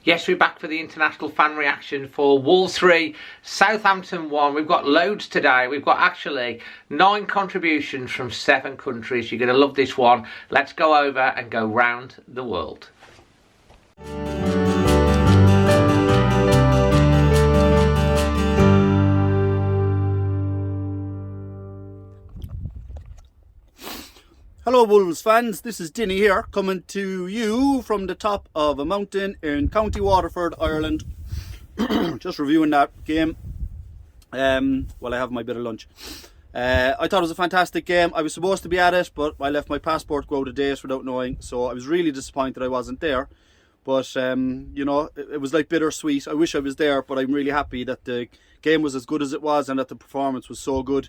Yes, we're back for the international fan reaction for Wolves 3, Southampton 1. We've got loads today. We've got actually 9 contributions from 7 countries. You're going to love this one. Let's go over and go round the world. Hello Wolves fans, this is Dinny here, coming to you from the top of a mountain in County Waterford, Ireland. Just reviewing that game while I have my bit of lunch. I thought it was a fantastic game. I was supposed to be at it, but I left my passport go out of date without knowing, so I was really disappointed I wasn't there. But, you know, it was like bittersweet. I wish I was there, but I'm really happy that the game was as good as it was and that the performance was so good.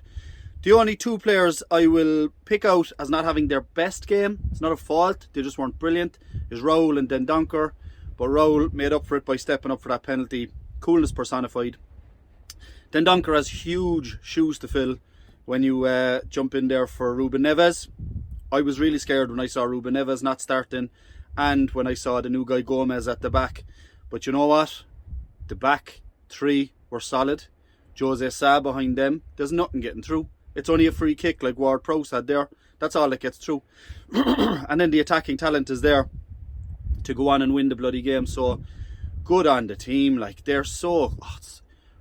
The only 2 players I will pick out as not having their best game, it's not a fault, they just weren't brilliant, is Raul and Dendoncker. But Raul made up for it by stepping up for that penalty. Coolness personified. Dendoncker has huge shoes to fill when you jump in there for Ruben Neves. I was really scared when I saw Ruben Neves not starting and when I saw the new guy Gomez at the back. But you know what? The back 3 were solid. Jose Sa behind them. There's nothing getting through. It's only a free kick like Ward-Prowse had there. That's all that gets through. And then the attacking talent is there to go on and win the bloody game. So good on the team. Like, they're so...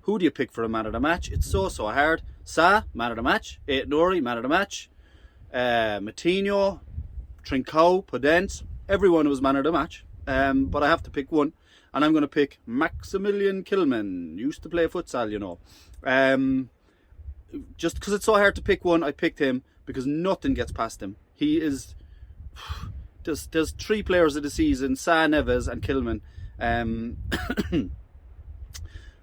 who do you pick for a man of the match? It's so hard. Sa, man of the match. Aït-Nouri, man of the match. Matinho, Trincao, Podence. Everyone was man of the match. But I have to pick one. And I'm going to pick Maximilian Kilman. Used to play futsal, you know. Just because it's so hard to pick one, I picked him because nothing gets past him. He is... There's 3 players of the season, Sa, Neves and Kilman.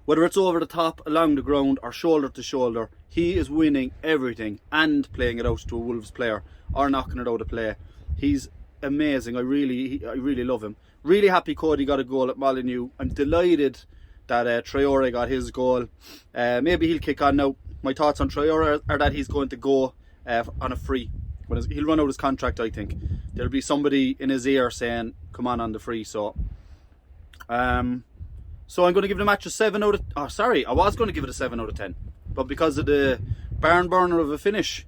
Whether it's over the top, along the ground or shoulder to shoulder, he is winning everything and playing it out to a Wolves player or knocking it out of play. He's amazing. I really love him. Really happy Cody got a goal at Molineux. I'm delighted that Traore got his goal. Maybe he'll kick on now. My thoughts on Traore are that he's going to go on a free. He'll run out his contract, I think. There'll be somebody in his ear saying, come on the free. So I'm going to give the match a 7 out of... Oh, sorry, I was going to give it a 7 out of 10. But because of the barn burner of a finish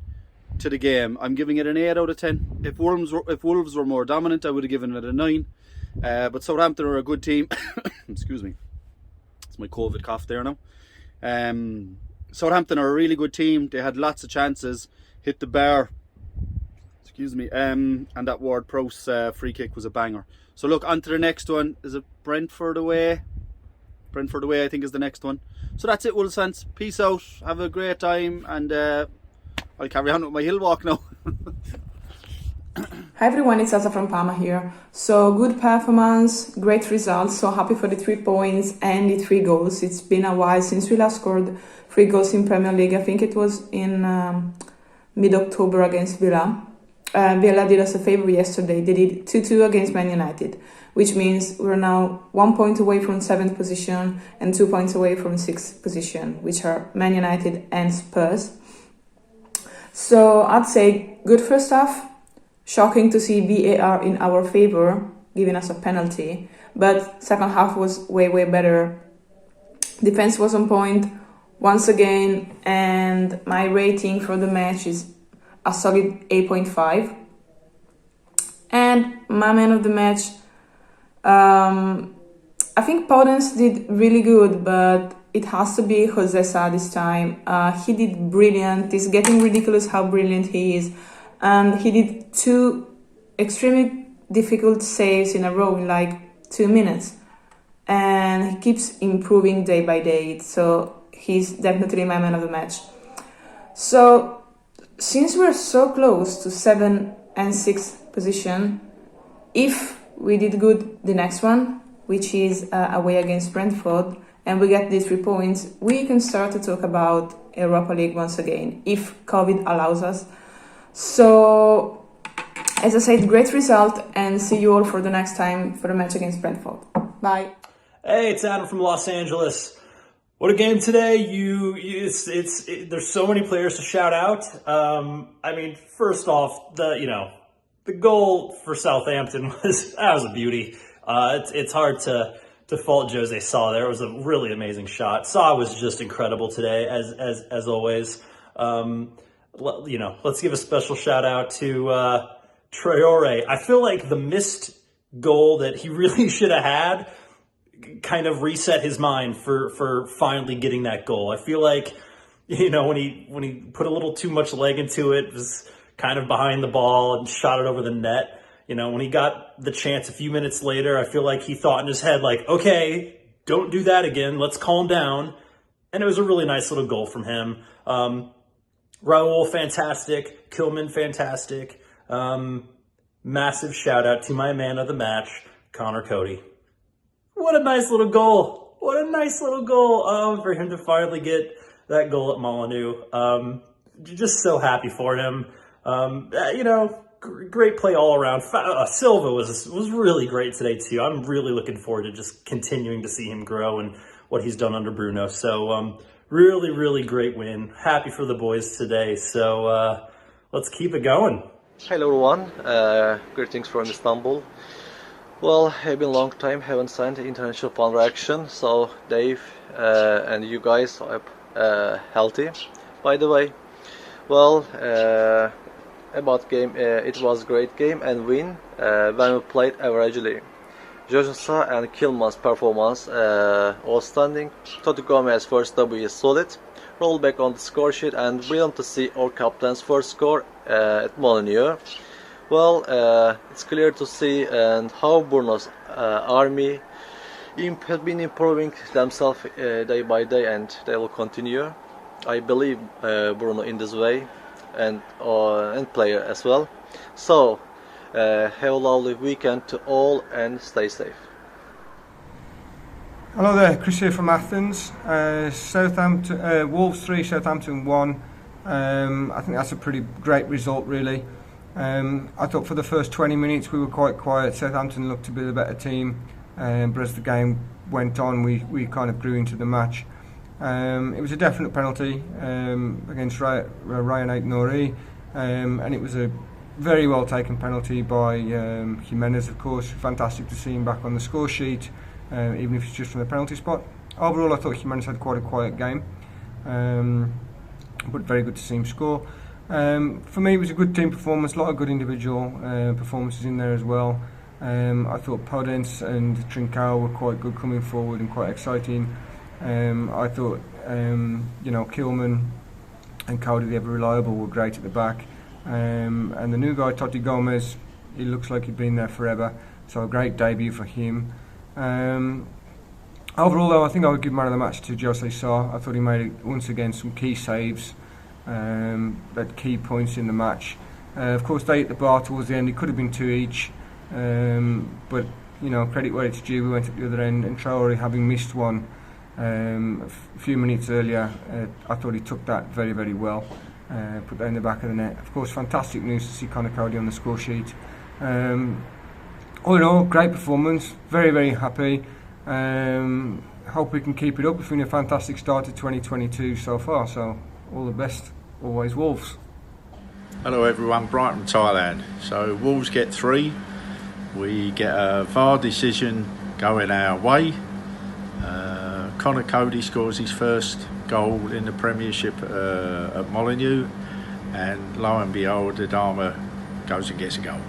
to the game, I'm giving it an 8 out of 10. If Wolves were more dominant, I would have given it a 9. But Southampton are a good team. Excuse me. It's my COVID cough there now. Southampton are a really good team. They had lots of chances, hit the bar. Excuse me. And that Ward-Prowse free kick was a banger. So look, on to the next one. Is it Brentford away? Brentford away, I think, is the next one. So that's it, Wolves fans. Peace out. Have a great time. And I'll carry on with my hill walk now. Hi everyone, it's Elsa from Parma here. So good performance, great results, so happy for the 3 points and the 3 goals. It's been a while since we last scored 3 goals in Premier League. I think it was in mid-October against Villa. Villa did us a favour yesterday. They did 2-2 against Man United, which means we're now 1 point away from 7th position and 2 points away from 6th position, which are Man United and Spurs. So I'd say good first half. Shocking to see VAR in our favour, giving us a penalty. But second half was way better. Defense was on point once again. And my rating for the match is a solid 8.5. And my man of the match, I think Podence did really good, but it has to be Jose Sa this time. He did brilliant. It's getting ridiculous how brilliant he is. And he did 2 extremely difficult saves in a row in like 2 minutes. And he keeps improving day by day. So he's definitely my man of the match. So since we're so close to 7th and 6th position, if we did good the next one, which is away against Brentford, and we get these 3 points, we can start to talk about Europa League once again, if COVID allows us. So, as I said, great result, and see you all for the next time for the match against Brentford. Bye. Hey, it's Adam from Los Angeles. What a game today! There's so many players to shout out. I mean, first off, the goal for Southampton was a beauty. It's hard to to fault Jose Sa there. It was a really amazing shot. Sa was just incredible today, as always. Let's give a special shout out to Traore. I feel like the missed goal that he really should have had kind of reset his mind for finally getting that goal. I feel like, when he put a little too much leg into it, was kind of behind the ball and shot it over the net. When he got the chance a few minutes later, I feel like he thought in his head, like, okay, don't do that again. Let's calm down. And it was a really nice little goal from him. Raul, fantastic. Kilman, fantastic. Massive shout out to my man of the match, Connor Cody. What a nice little goal. What a nice little goal for him to finally get that goal at Molineux. Just so happy for him. Great play all around. Silva was really great today too. I'm really looking forward to just continuing to see him grow and what he's done under Bruno. So really, really great win. Happy for the boys today. So let's keep it going. Hello everyone, greetings from Istanbul. Well, it's been a long time, haven't signed the international fan reaction, so Dave and you guys are healthy, by the way. Well, about game, it was a great game and win when we played averagely. Joshua and Kilman's performance outstanding. Totti Gomez's first W is solid. Roll back on the score sheet and brilliant to see our captain's first score at Molineux. Well, it's clear to see and how Bruno's army have been improving themselves day by day, and they will continue. I believe Bruno in this way, and player as well. So have a lovely weekend to all and stay safe. Hello there, Chris here from Athens. Southampton, Wolves 3, Southampton 1. I think that's a pretty great result, really. I thought for the first 20 minutes we were quite quiet. Southampton looked to be the better team, but as the game went on, we kind of grew into the match. It was a definite penalty against Ryan Aït-Nouri, and it was a very well taken penalty by Jimenez, of course. Fantastic to see him back on the score sheet, even if it's just from the penalty spot. Overall, I thought Jimenez had quite a quiet game, but very good to see him score. For me, it was a good team performance, a lot of good individual performances in there as well. I thought Podence and Trincao were quite good coming forward and quite exciting. I thought Kilman and Cody, the ever reliable, were great at the back. And the new guy, Totti Gomez, he looks like he'd been there forever, so a great debut for him. Overall though, I think I would give man of the match to Jose Sa. I thought he made once again some key saves at key points in the match. Of course they hit the bar towards the end, it could have been 2 each, but credit where it's due, we went at the other end, and Traore, having missed one a few minutes earlier, I thought he took that very, very well. Put that in the back of the net. Of course, fantastic news to see Connor Cody on the score sheet. All in all, great performance. Very, very happy. Hope we can keep it up. It's been a fantastic start to 2022 so far. So, all the best. Always Wolves. Hello everyone, Brighton, Thailand. So Wolves get 3. We get a VAR decision going our way. Connor Cody scores his first goal in the Premiership at Molineux, and lo and behold, Adnan goes and gets a goal.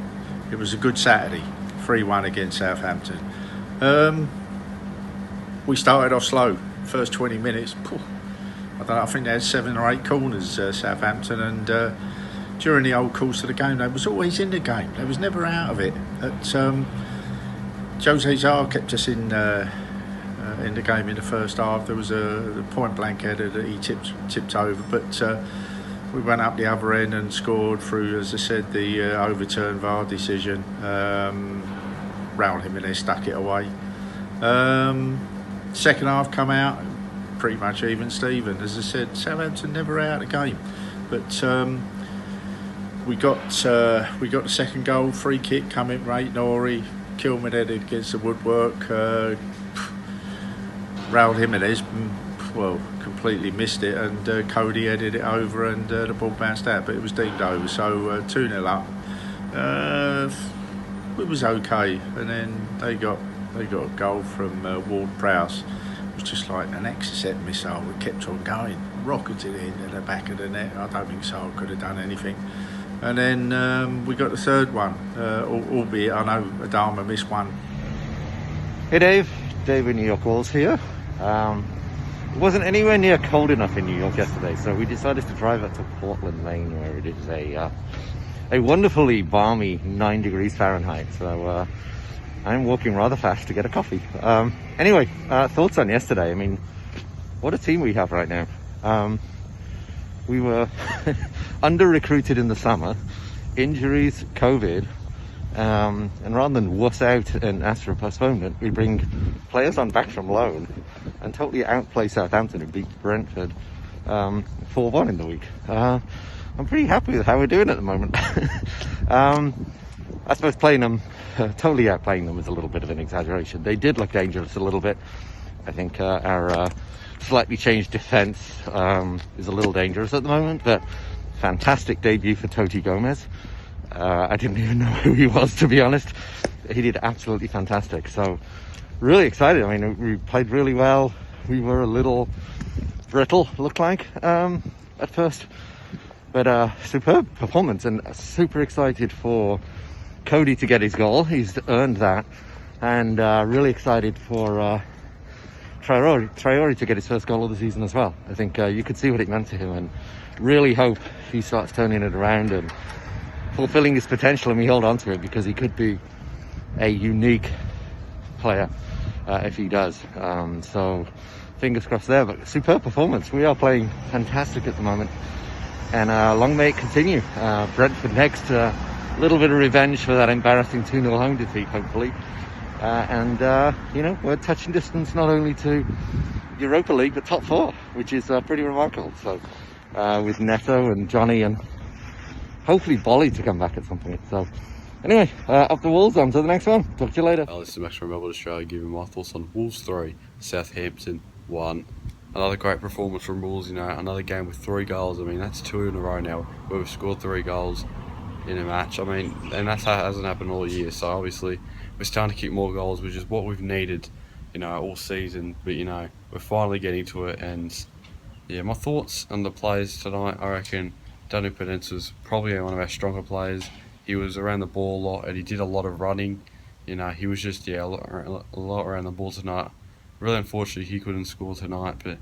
It was a good Saturday, 3-1 against Southampton. We started off slow, first 20 minutes. I think they had 7 or 8 corners, Southampton, and during the whole course of the game, they was always in the game. They was never out of it. Jose Sa kept us in the game in the first half. There was a point blank header that he tipped over, but we went up the other end and scored through, as I said, the overturned VAR decision. Raul Jimenez stuck it away. Second half come out pretty much even Steven. As I said, Southampton never out of the game, but we got the second goal, free kick coming right. Nori Kilman headed against the woodwork. Raul Jimenez, completely missed it, and Cody headed it over, and the ball bounced out, but it was deemed over. So 2-0 up. It was okay, and then they got They got a goal from Ward-Prowse. It was just like an Exocet missile. We kept on going, rocketed into the back of the net. I don't think Seoul could have done anything. And then we got the third one, albeit I know Adama missed one. Hey Dave, Dave in New York Wolves here. It wasn't anywhere near cold enough in New York yesterday, so we decided to drive up to Portland, Maine, where it is a wonderfully balmy 9 degrees Fahrenheit. So I'm walking rather fast to get a coffee. Anyway, thoughts on yesterday. I mean, what a team we have right now. We were under-recruited in the summer, injuries, COVID, and rather than wuss out and ask for a postponement, we bring players on back from loan and totally outplay Southampton and beat Brentford 4-1 in the week. I'm pretty happy with how we're doing at the moment. I suppose playing them, totally outplaying them is a little bit of an exaggeration. They did look dangerous a little bit. I think our slightly changed defence is a little dangerous at the moment, but fantastic debut for Toti Gomez. I didn't even know who he was, to be honest. He did absolutely fantastic. So really excited. I mean, we played really well. We were a little brittle, looked like, at first. But superb performance, and super excited for Cody to get his goal. He's earned that. And really excited for Traore to get his first goal of the season as well. I think you could see what it meant to him, and really hope he starts turning it around and fulfilling his potential, and we hold on to it, because he could be a unique player if he does. So fingers crossed there. But superb performance. We are playing fantastic at the moment, and long may it continue. Brentford next. A little bit of revenge for that embarrassing 2-0 home defeat, hopefully. And you know, we're touching distance not only to Europa League but top 4, which is pretty remarkable. So with Neto and Johnny and hopefully Bolly to come back at some point. So anyway, up the Wolves, on to the next one. Talk to you later. This is Max from Melbourne, Australia, giving my thoughts on Wolves 3, Southampton 1. Another great performance from Wolves, you know, another game with 3 goals. I mean, that's 2 in a row now where we've scored 3 goals in a match. I mean, and that hasn't happened all year, so obviously we're starting to kick more goals, which is what we've needed, you know, all season. But, you know, we're finally getting to it. And yeah, my thoughts on the players tonight, I reckon Danu Penence's probably one of our stronger players. He was around the ball a lot, and he did a lot of running. You know, he was just, a lot around the ball tonight. Really unfortunately, he couldn't score tonight, but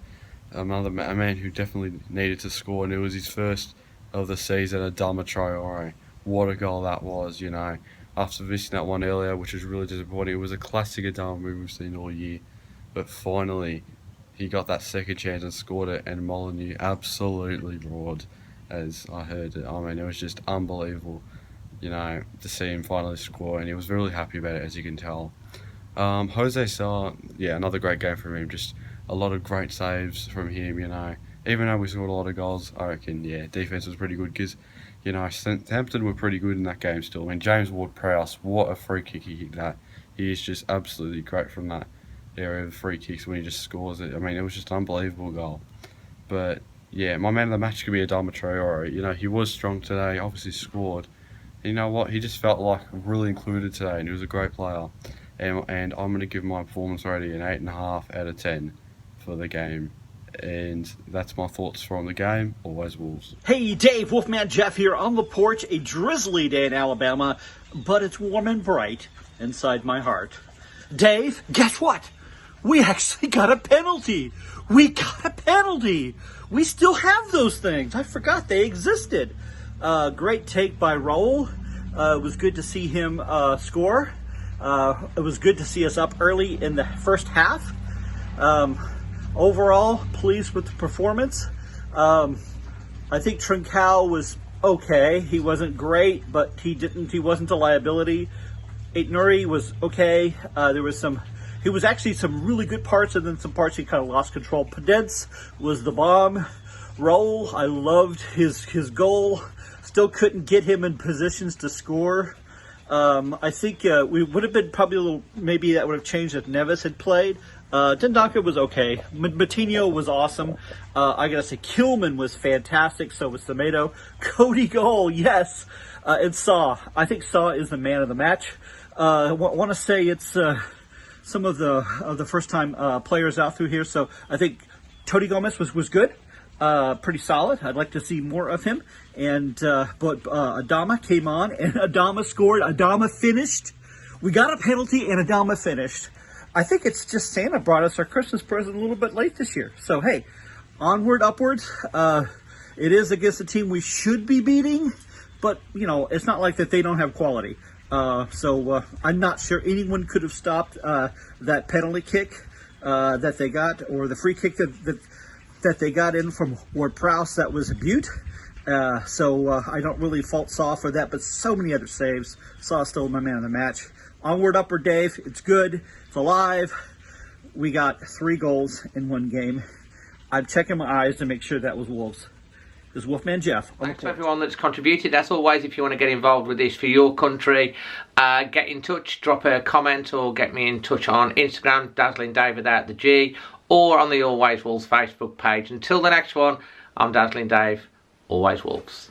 a man who definitely needed to score, and it was his first of the season, Adama Traore. What a goal that was, you know. After missing that one earlier, which was really disappointing. It was a classic Adama move we've seen all year. But finally, he got that second chance and scored it, and Molineux absolutely roared, as I heard it. I mean, it was just unbelievable, you know, to see him finally score, and he was really happy about it, as you can tell. Jose Sa, yeah, another great game from him. Just a lot of great saves from him, you know. Even though we scored a lot of goals, I reckon, yeah, defence was pretty good, because, you know, Southampton were pretty good in that game still. I mean, James Ward-Prowse, what a free kick he kicked that. He is just absolutely great from that area of free kicks when he just scores it. I mean, it was just an unbelievable goal. But, yeah, my man of the match could be Adama Traore. You know, he was strong today, obviously scored. And you know what? He just felt like really included today, and he was a great player. And I'm going to give my performance rating an 8.5 out of 10 for the game. And that's my thoughts from the game. Always Wolves. Hey Dave, Wolfman Jeff here on the porch. A drizzly day in Alabama, but it's warm and bright inside my heart. Dave, guess what? We actually got a penalty. We got a penalty. We still have those things. I forgot they existed. Great take by Raul. It was good to see him score. It was good to see us up early in the first half. Overall, pleased with the performance. I think Trincao was okay. He wasn't great, but he wasn't a liability. Aitnuri was okay. He was actually some really good parts, and then some parts he kind of lost control. Pedence was the bomb. Raul, I loved his goal. Still couldn't get him in positions to score. I think we would have been probably a little, maybe that would have changed if Neves had played. Dendoncker was okay. Matinho was awesome. I gotta say, Kilman was fantastic. So was Semedo. Cody goal, yes. And Saw. I think Saw is the man of the match. I want to say it's some of the first time players out through here. So I think Tony Gomez was good, pretty solid. I'd like to see more of him. And but Adama came on, and Adama scored. Adama finished. We got a penalty, and Adama finished. I think it's just Santa brought us our Christmas present a little bit late this year. So hey, onward, upwards. It is against a team we should be beating, but you know it's not like that they don't have quality. So I'm not sure anyone could have stopped that penalty kick that they got, or the free kick that they got in from Ward-Prowse. That was a beaut. So I don't really fault Saw for that, but so many other saves. Saw still my man of the match. Onward, upward, Dave. It's good. It's alive. We got 3 goals in 1 game. I'm checking my eyes to make sure that was Wolves. This is Wolfman Jeff. Thanks to everyone that's contributed. As always, if you want to get involved with this for your country, get in touch, drop a comment, or get me in touch on Instagram, Dazzling Dave without the G, or on the Always Wolves Facebook page. Until the next one, I'm Dazzling Dave. Always Wolves.